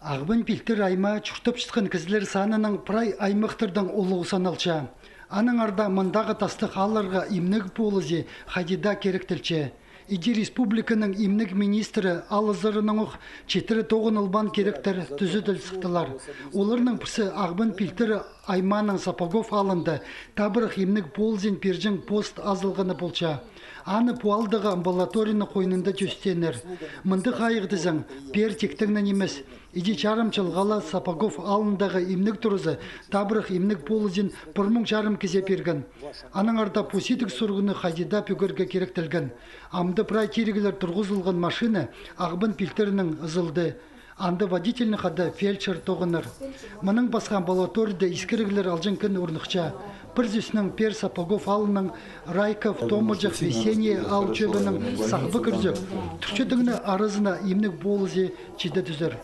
Ағбын пилтер айма чұртып шыққан кізлер санының прай аймақтырдан олығы саналча. Аның арда мұндағы тастық аларға имнік полызе хадида керектілче. Иди республиканың имнік министрі алызырының ұқ четірі тоғын ұлбан керектер түзіділ сықтылар. Оларының пірсі Ағбын пилтер айманың Сапогов алынды. Табырық имнік ползен пержің пост азылғыны болча. Аны пуалдығы амбулаторины қойнында жүстенер. Мұнды қайығдызың, пер тектіңнен емес. Иди чарым чылғала Сапогов алындағы имнік тұрызы, табырық имнік полызен 1 жарым кезе берген. Аның арда поситік сұрғыны қайдеда пөгерге керектілген. Амды прай керегілер тұрғызылған машина Ағбын пилтерінің ызылды. Анды водительні қады фельдшер тоғыныр. Мұның басқан амбулаторияда искірігілер алжын күн орнықча. Бірзісінің пер Сапогов алының Райков, Томыжық, Весенне ал чөбінің сақбы күрзіп, түрчедігіні арызына имнік болызе чиді дүзір.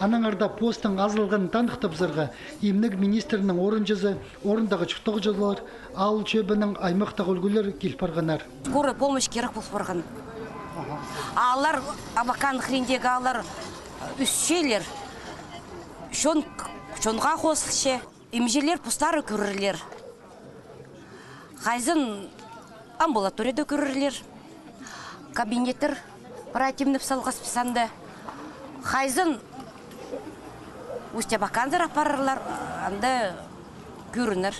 Аның арда постың азылғын танықтып зырға, имнік министрінің орынжызы, орындағы чүқтығы жазылар, ал чөбінің аймақтағы үлгілер келпарғанар. Скорая помощь керек бұл барған. Алар, абакан хрендегі алар үсшелер, шонға қосылше, имжелер пұстары көрірлер. Қайзын амбулаторияда көрірлер, кабинеттер оперативніп салғас писанды. Қайзын үстебаканзыр апарырлар, анда көрінір.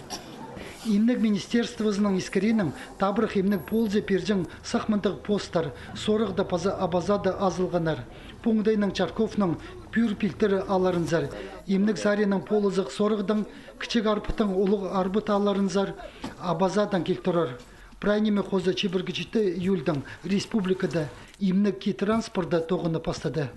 Имнік министерствозының искерінің табырық имнік ползе перджің сақмындық постар, сорықда абазады азылғанар. Пуңдайның Чарковның пүр пилтері аларынзар. Имнік зарының полызық сорықдың кічік арпытың ұлық арбыт аларынзар абазадан келтірір. Прайнеме қозы 4 июльдің республикада имнік ки транспорда тоғыны пастады.